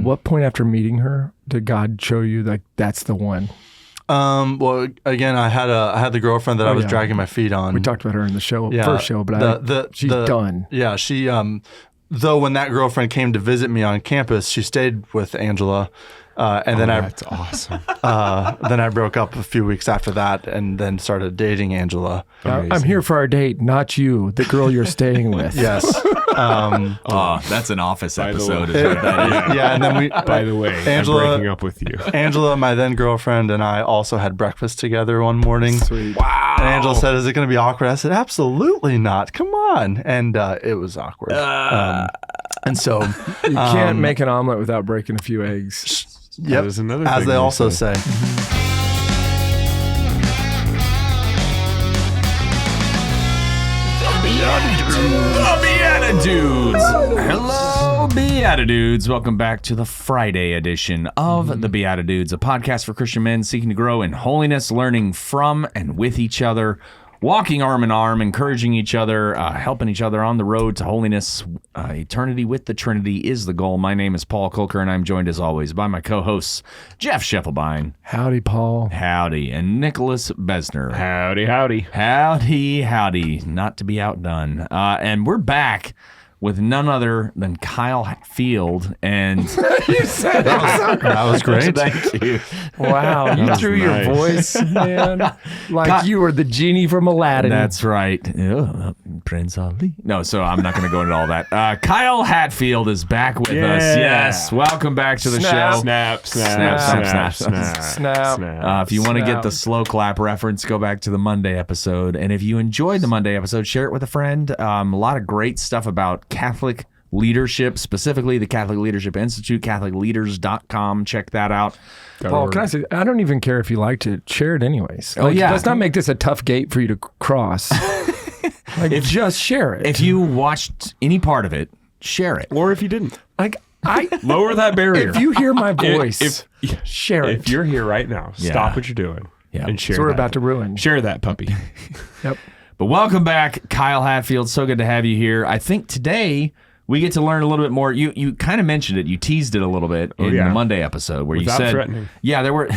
At what point after meeting her did God show you like that's the one? Well, again, I had the girlfriend that I was dragging my feet on. We talked about her in the first show, but she's done. Yeah, she. Though when that girlfriend came to visit me on campus, she stayed with Angela, and then that's awesome. Then I broke up a few weeks after that, and then started dating Angela. I'm here for our date, not you, the girl you're staying with. Yes. That's an Office episode. Is what that is. Yeah, and then By the way, Angela, I'm breaking up with you. Angela, my then girlfriend, and I also had breakfast together one morning. Sweet. Wow. And Angela said, "Is it going to be awkward?" I said, "Absolutely not. Come on." And it was awkward. And so You can't make an omelet without breaking a few eggs. Yep, There's another as thing they they also say. say. The BeatiDudes. Hello, BeatiDudes. Welcome back to the Friday edition of the BeatiDudes, a podcast for Christian men seeking to grow in holiness, learning from and with each other, walking arm in arm, encouraging each other, helping each other on the road to holiness. Eternity with the Trinity is the goal. My name is Paul Kolker, and I'm joined as always by my co-hosts, Jeff Schiefelbein. Howdy, Paul. Howdy. And Nicholas Bezner. Howdy, howdy. Howdy, howdy. Not to be outdone. And we're back with none other than Kyle Hatfield. And You said That was great. thank you. wow, you was threw nice. your voice, man, like you were the genie from Aladdin. That's right. Prince Ali. No, so I'm not going to go into all that. Kyle Hatfield is back with us. Yes. Welcome back to the Snap. show. Snap, Snap. If you want to get Snap. the slow clap reference, go back to the Monday episode. And if you enjoyed the Monday episode, share it with a friend. A lot of great stuff about Catholic leadership, specifically the Catholic Leadership Institute, CatholicLeaders.com. Check that out. Paul, can I say, I don't even care if you like to share it anyways. Oh, yeah. Let's not make this a tough gate for you to cross. Just share it. If you watched any part of it, share it. Or if you didn't, lower that barrier. if you hear my voice, if share it. if you're here right now, Yeah. stop what you're doing and share. So we're that. about to ruin. Share that puppy. Yep. But welcome back, Kyle Hatfield. So good to have you here. I think today we get to learn a little bit more. You kind of mentioned it. You teased it a little bit in the Monday episode where Without you said, threatening. Yeah, there were.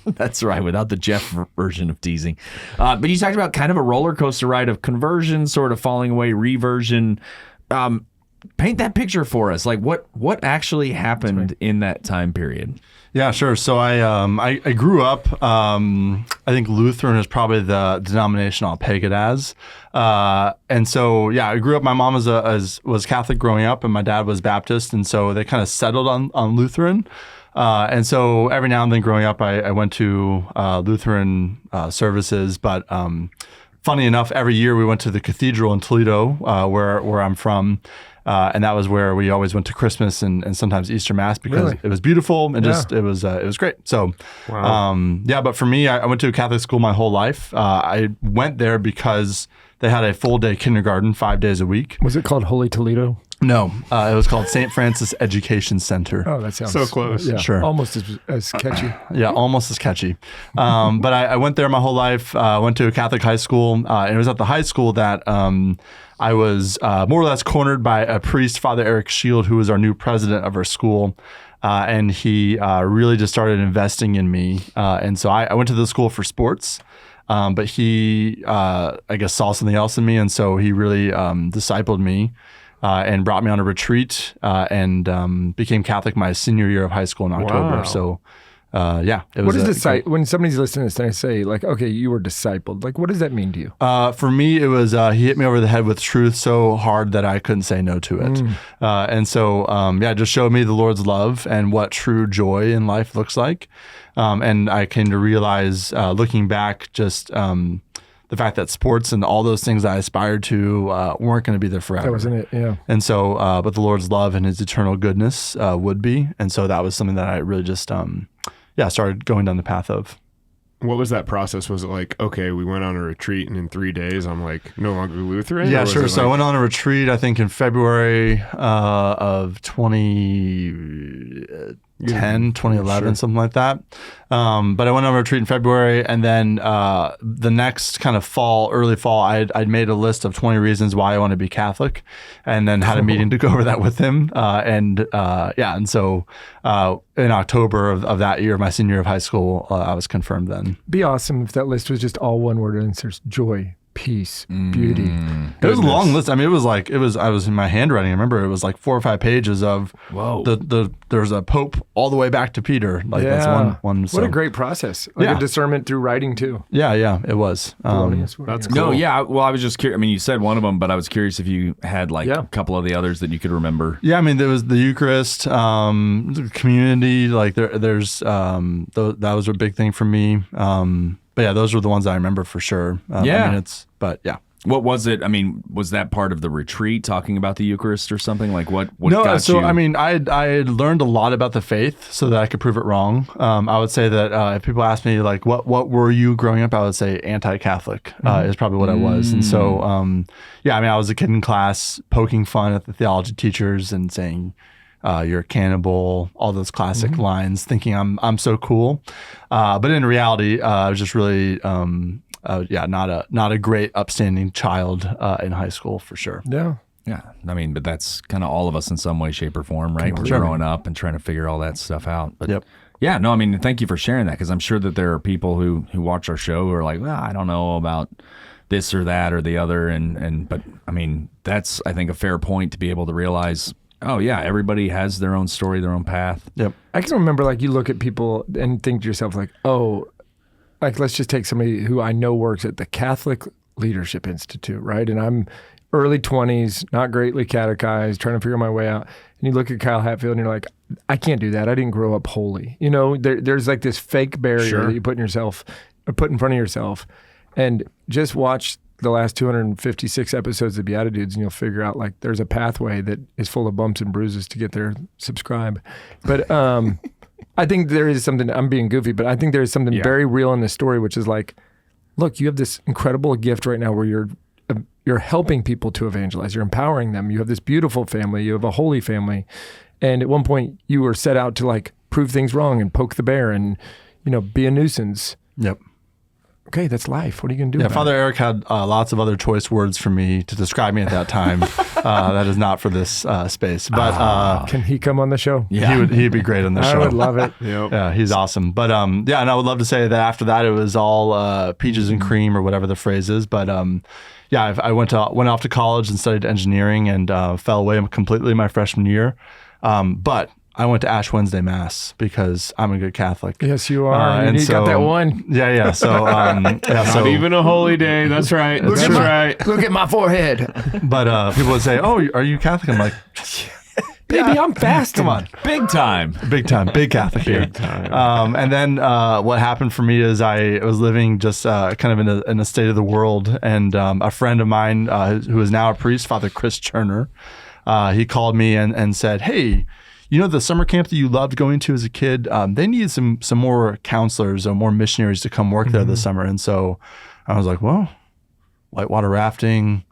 That's right, without the Jeff version of teasing. But you talked about kind of a roller coaster ride of conversion, sort of falling away, reversion. Paint that picture for us. Like what actually happened in that time period? Yeah, sure. So I grew up. I think Lutheran is probably the denomination I'll peg it as. And so I grew up. My mom was Catholic growing up, and my dad was Baptist, and so they kind of settled on Lutheran. And so every now and then growing up, I went to Lutheran services. But funny enough, every year we went to the cathedral in Toledo, where I'm from. And that was where we always went to Christmas and sometimes Easter Mass because it was beautiful and it was great. So, but for me, I went to a Catholic school my whole life. I went there because they had a full day kindergarten 5 days a week. Was it called Holy Toledo? No, it was called St. Francis Education Center. Oh, that sounds So close. Yeah, Sure. Almost as catchy. Yeah, almost as catchy. But I went there my whole life. Went to a Catholic high school, and it was at the high school that I was more or less cornered by a priest, Father Eric Shield, who was our new president of our school. And he really just started investing in me. And so I went to the school for sports. But he, I guess, saw something else in me. And so he really discipled me. And brought me on a retreat and became Catholic my senior year of high school in October. Wow. So, it was. What is when somebody's listening to this and I say, like, okay, you were discipled, like, what does that mean to you? For me, it was he hit me over the head with truth so hard that I couldn't say no to it. And so, just showed me the Lord's love and what true joy in life looks like. And I came to realize, looking back, just the fact that sports and all those things I aspired to weren't going to be there forever. That wasn't it, yeah. And so, but the Lord's love and his eternal goodness would be. And so that was something that I really just, started going down the path of. What was that process? Was it like, okay, we went on a retreat and in 3 days I'm like no longer Lutheran? Yeah, sure. So I went on a retreat, I think in February of 2011, something like that. But I went on a retreat in February, and then the next kind of early fall, I'd made a list of 20 reasons why I want to be Catholic, and then had a meeting to go over that with him. And so in October of that year, my senior year of high school, I was confirmed then. Be awesome if that list was just all one word answers: joy, peace, beauty. It was a long list. I mean, I was in my handwriting. I remember it was like 4 or 5 pages of there's a pope all the way back to Peter. Like that's one. So. What a great process. Like a discernment through writing too. Yeah, it was. That's cool. No, yeah. Well, I was just curious. I mean, you said one of them, but I was curious if you had like a couple of the others that you could remember. Yeah, I mean, there was the Eucharist, the community. Like there's that was a big thing for me. But yeah, those were the ones I remember for sure. I mean, What was it? I mean, was that part of the retreat talking about the Eucharist or something? Like what no, got so you? I mean, I had learned a lot about the faith so that I could prove it wrong. I would say that if people ask me like, what were you growing up? I would say anti-Catholic is probably what I was. And so, I mean, I was a kid in class poking fun at the theology teachers and saying, you're a cannibal, all those classic lines, thinking I'm so cool. But in reality, I was just really, not a great upstanding child in high school for sure. Yeah. Yeah. I mean, but that's kind of all of us in some way, shape, or form, right? We're growing up and trying to figure all that stuff out. But yeah, no, I mean, thank you for sharing that, because I'm sure that there are people who watch our show who are like, well, I don't know about this or that or the other. But I mean, that's, I think, a fair point to be able to realize, oh yeah, everybody has their own story, their own path. Yep. I can remember like you look at people and think to yourself like, oh, like let's just take somebody who I know works at the Catholic Leadership Institute, right? And I'm early 20s, not greatly catechized, trying to figure my way out. And you look at Kyle Hatfield and you're like, I can't do that. I didn't grow up holy. You know, there's like this fake barrier that you put in front of yourself. And just watch the last 256 episodes of BeatiDudes and you'll figure out like there's a pathway that is full of bumps and bruises to get there. Subscribe. But I think there is something, I'm being goofy, but I think there is something very real in this story, which is like, look, you have this incredible gift right now where you're helping people to evangelize. You're empowering them. You have this beautiful family. You have a holy family. And at one point you were set out to like prove things wrong and poke the bear and, you know, be a nuisance. Yep. Okay, that's life. What are you going to do about Father Eric had lots of other choice words for me to describe me at that time. That is not for this space. But can he come on the show? Yeah. He'd be great on the show. I would love it. Yeah, he's awesome. But and I would love to say that after that it was all peaches and cream or whatever the phrase is. But I went off to college and studied engineering and fell away completely my freshman year. But I went to Ash Wednesday Mass because I'm a good Catholic. Yes, you are. And you got that one. Yeah. So, not even a holy day. That's right. That's right. Look at my forehead. But people would say, "Oh, are you Catholic?" I'm like, "Baby, I'm fasting." Come on, big time, big Catholic here. Big time. And then what happened for me is I was living just kind of in a state of the world, and a friend of mine who is now a priest, Father Chris Cherner, he called me and said, "Hey, you know the summer camp that you loved going to as a kid? They need some more counselors or more missionaries to come work there this summer." And so I was like, well, whitewater rafting,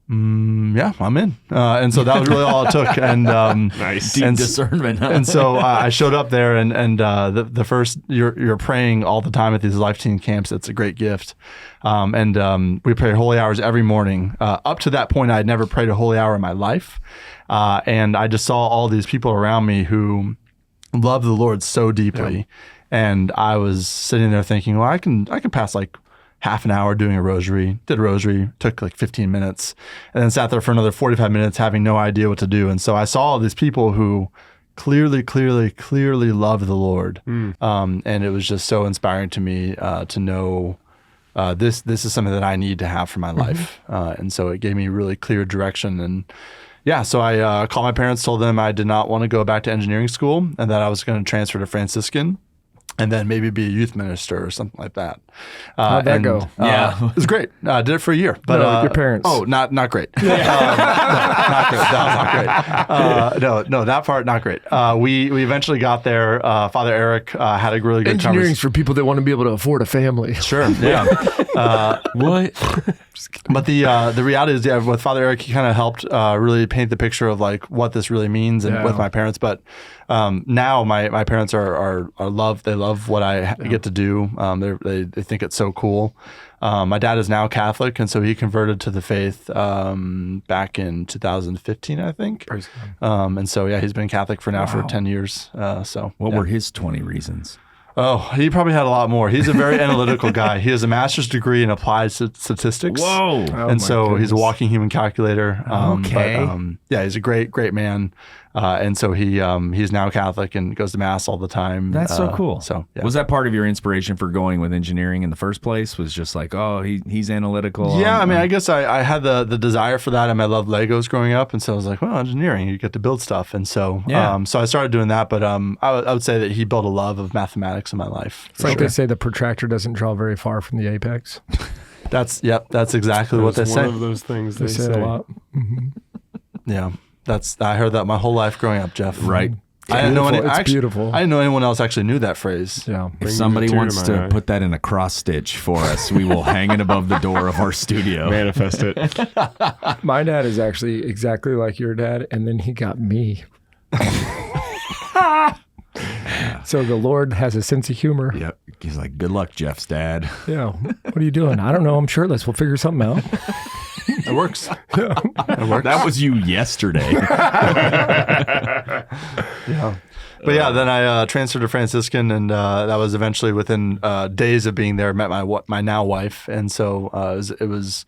yeah, I'm in. And so that was really all it took. And nice. Deep discernment. Huh? And so I showed up there, and the first you're praying all the time at these Life Teen camps. It's a great gift. And we pray holy hours every morning. Up to that point, I had never prayed a holy hour in my life. And I just saw all these people around me who love the Lord so deeply. Yeah. And I was sitting there thinking, well, I can pass like half an hour doing a rosary. Did a rosary, took like 15 minutes, and then sat there for another 45 minutes having no idea what to do. And so I saw all these people who clearly love the Lord. And it was just so inspiring to me to know this is something that I need to have for my life. And so it gave me really clear direction. And yeah, so I called my parents, told them I did not want to go back to engineering school and that I was going to transfer to Franciscan and then maybe be a youth minister or something like that. How'd that go? Yeah. It was great. I did it for a year. But your parents. Oh, not great. No, not great. That was not great. No, that part, not great. We eventually got there. Father Eric had a really good Engineering's for people that want to be able to afford a family. Sure, yeah. What? But the reality is, with Father Eric, he kind of helped really paint the picture of like what this really means and with my parents. But now my parents are they love what I get to do. They think it's so cool. My dad is now Catholic, and so he converted to the faith back in 2015, I think. And so he's been Catholic for 10 years. What were his 20 reasons? Oh, he probably had a lot more. He's a very analytical guy. He has a master's degree in applied statistics. Whoa! And so he's a walking human calculator. Okay. But, he's a great man. And so he's now Catholic and goes to mass all the time. That's so cool. So was that part of your inspiration for going with engineering in the first place? Was just like, oh, he's analytical. Yeah, I mean, I guess I had the desire for that, and I loved Legos growing up, and so I was like, well, engineering, you get to build stuff, and so so I started doing that. But I would say that he built a love of mathematics in my life. It's like they say the protractor doesn't draw very far from the apex. That's exactly what they say. One of those things they say a lot. Mm-hmm. Yeah. I heard that my whole life growing up, Jeff. Right. I didn't know beautiful. I didn't know anyone else actually knew that phrase. Yeah. If somebody wants to put that in a cross stitch for us, we will hang it above the door of our studio. Manifest it. My dad is actually exactly like your dad, and then he got me. So the Lord has a sense of humor. Yep. He's like, good luck, Jeff's dad. Yeah. What are you doing? I don't know. I'm shirtless. We'll figure something out. It works. That was you yesterday. Yeah. But then I transferred to Franciscan, and that was eventually within days of being there. Met my now wife, and so it was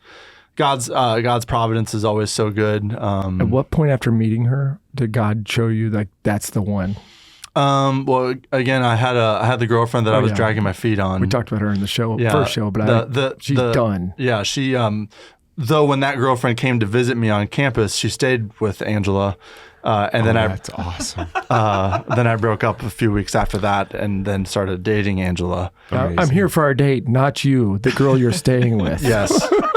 God's providence is always so good. At what point after meeting her did God show you like that's the one? Well, again, I had the girlfriend that I was dragging my feet on. We talked about her in the first show, but she's done. Yeah, she. Though when that girlfriend came to visit me on campus, she stayed with Angela. That's awesome. Then I broke up a few weeks after that, and then started dating Angela. I'm here for our date, not you, the girl you're staying with. Yes.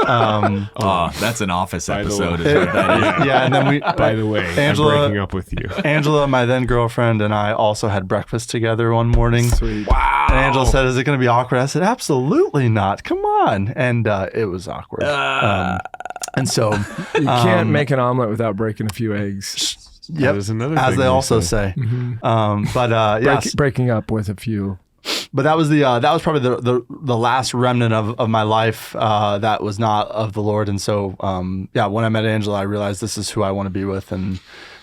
That's an Office episode. Is what that is. Yeah, and then By the way, Angela, I'm breaking up with you. Angela, my then girlfriend, and I also had breakfast together one morning. Sweet. Wow. And Angela said, "Is it going to be awkward?" I said, "Absolutely not. Come on." And it was awkward. And so you can't make an omelet without breaking a few eggs. Yep, That is another as thing they they also say. say. But Breaking up with a few. But that was that was probably the last remnant of my life that was not of the Lord. And so when I met Angela, I realized this is who I want to be with. And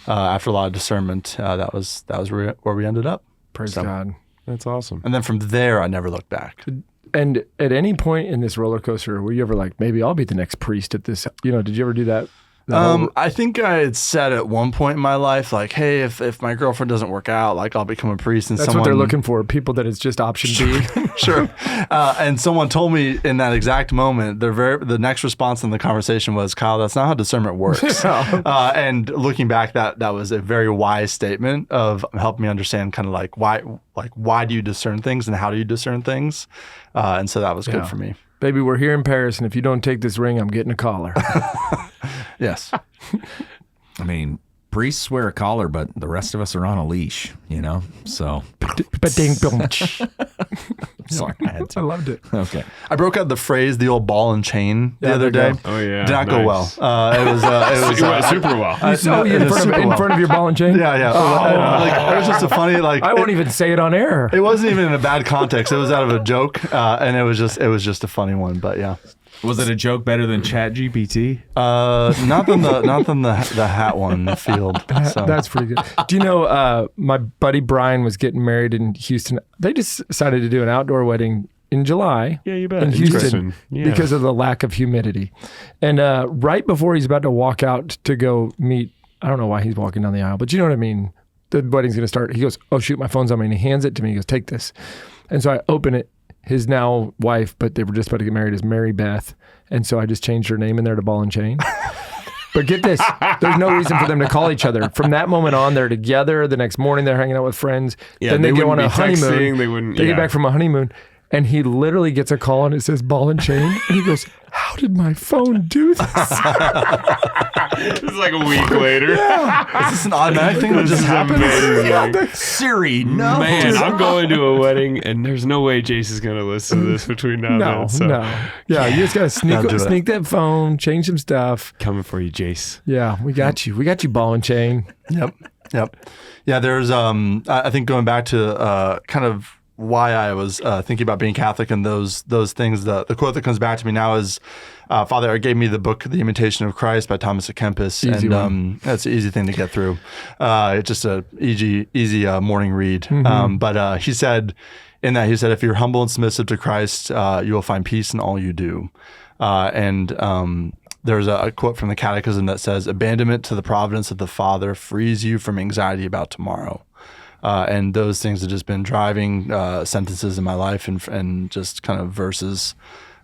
after a lot of discernment, that was where we ended up. Praise God. That's awesome. And then from there, I never looked back. And at any point in this roller coaster, were you ever like, maybe I'll be the next priest at this? Did you ever do that? I think I had said at one point in my life, like, hey, if my girlfriend doesn't work out, like I'll become a priest. And that's what they're looking for, people that it's just option B. Sure. And someone told me in that exact moment, the next response in the conversation was, Kyle, that's not how discernment works. And looking back, that was a very wise statement of helping me understand kind of why do you discern things and how do you discern things? And so that was good for me. Baby, we're here in Paris, and if you don't take this ring, I'm getting a collar. Yes. I mean, priests wear a collar, but the rest of us are on a leash, so. Sorry, I loved it. Okay. I broke out the phrase, the old ball and chain the other day. Oh, yeah. Did not go well. It went super well. In front of your ball and chain? Yeah. It was just a funny, I won't even say it on air. It wasn't even in a bad context. It was out of a joke, and it was just a funny one. But yeah. Was it a joke better than ChatGPT? Not than the hat one, the field. So. That's pretty good. Do you know my buddy Brian was getting married in Houston? They just decided to do an outdoor wedding in July. Yeah, you bet. In Houston because of the lack of humidity. And right before he's about to walk out to go meet, I don't know why he's walking down the aisle, but you know what I mean? The wedding's going to start. He goes, "Oh shoot, my phone's on me," and he hands it to me. He goes, "Take this." And so I open it. His now wife, but they were just about to get married, is Mary Beth. And so I just changed her name in there to Ball and Chain. But get this, there's no reason for them to call each other. From that moment on, they're together. The next morning, they're hanging out with friends. Yeah, then they go on a honeymoon. They get back from a honeymoon. And he literally gets a call and it says Ball and Chain. And he goes, "How did my phone do this?" It's like a week later. Is this an automatic thing that just happened? Siri, no. Man, I'm going to a wedding, and there's no way Jace is going to listen to this between now and then. So. No. Yeah, you just got to sneak that phone, change some stuff. Coming for you, Jace. Yeah, we got you. We got you, Ball and Chain. Yep. Yep. Yeah, there's I think going back to kind of why I was thinking about being Catholic and those things, the quote that comes back to me now is Father gave me the book The Imitation of Christ by Thomas à Kempis, and that's an easy thing to get through. It's just a easy morning read. But he said in that, if you're humble and submissive to Christ, you will find peace in all you do. There's a quote from the Catechism that says, abandonment to the providence of the Father frees you from anxiety about tomorrow. And those things have just been driving sentences in my life and just kind of verses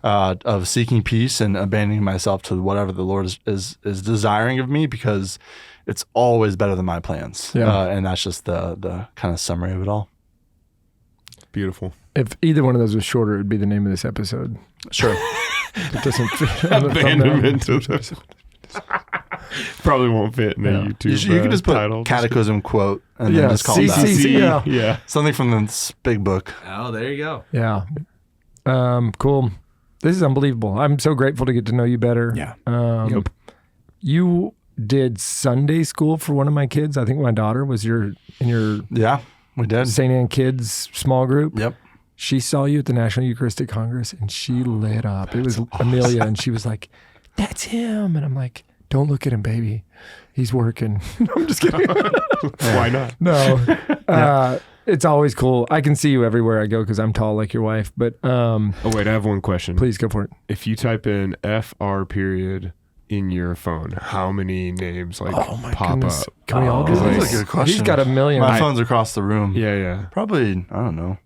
of seeking peace and abandoning myself to whatever the Lord is desiring of me, because it's always better than my plans. And that's just the kind of summary of it all. Beautiful. If either one of those was shorter, it would be the name of this episode. Sure. It doesn't fit on the Abandonment. thumbnail. Probably won't fit in the YouTube You can just put title. catechism quote and then just call it that. CC. Yeah. Something from this big book. Oh, there you go. Yeah. Cool. This is unbelievable. I'm so grateful to get to know you better. Yeah. You did Sunday school for one of my kids. I think my daughter was in your Yeah, we did. St. Anne Kids small group. Yep. She saw you at the National Eucharistic Congress and she lit up. It was Amelia and she was like, that's him. And I'm like, don't look at him, baby. He's working. I'm just kidding. Why not? No. It's always cool. I can see you everywhere I go because I'm tall like your wife. But Oh, wait, I have one question. please go for it. If you type in FR in your phone, how many names pop Goodness. up? Can we all do That's this? a good question. He's got a million. My phone's across the room. Yeah. Probably, I don't know.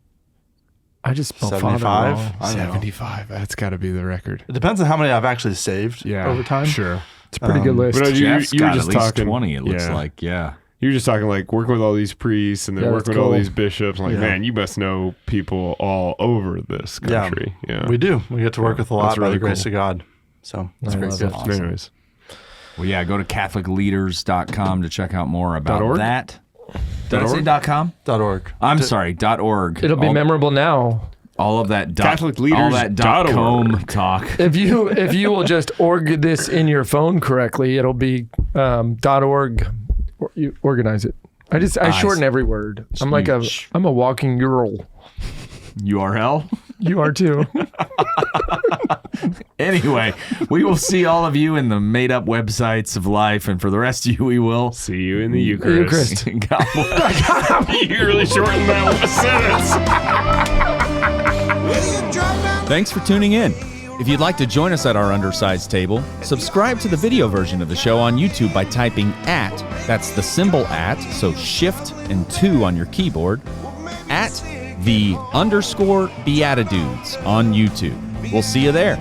I just spelled 75? father wrong. I don't know. 75. That's got to be the record. It depends on how many I've actually saved over time. Sure. It's a pretty good list. But Jeff's you were got just at least talking 20, it looks like. Yeah. You were just talking like working with all these priests and then Yeah, working that's with all cool. these bishops. Like, man, you must know people all over this country. Yeah. We do. We get to work with a lot That's by really the grace cool. of God. So it's I great love stuff. it. Awesome. Anyways. Well, yeah, go to CatholicLeaders.com to check out more about .org? that. Did I say .com? .org. I'm sorry, .org. It'll be memorable now. All of that CatholicLeaders.org. all that .com talk. If you will just org this in your phone correctly, it'll be .org. You organize it. I shorten every word. I'm a walking URL. URL. You are too. Anyway, we will see all of you in the made-up websites of life, and for the rest of you, we will See you in the Eucharist. God bless. You really shortened that sentence. Thanks for tuning in. If you'd like to join us at our undersized table, subscribe to the video version of the show on YouTube by typing @ that's the symbol @ so shift and 2 on your keyboard, @ the _ BeatiDudes on YouTube. We'll see you there.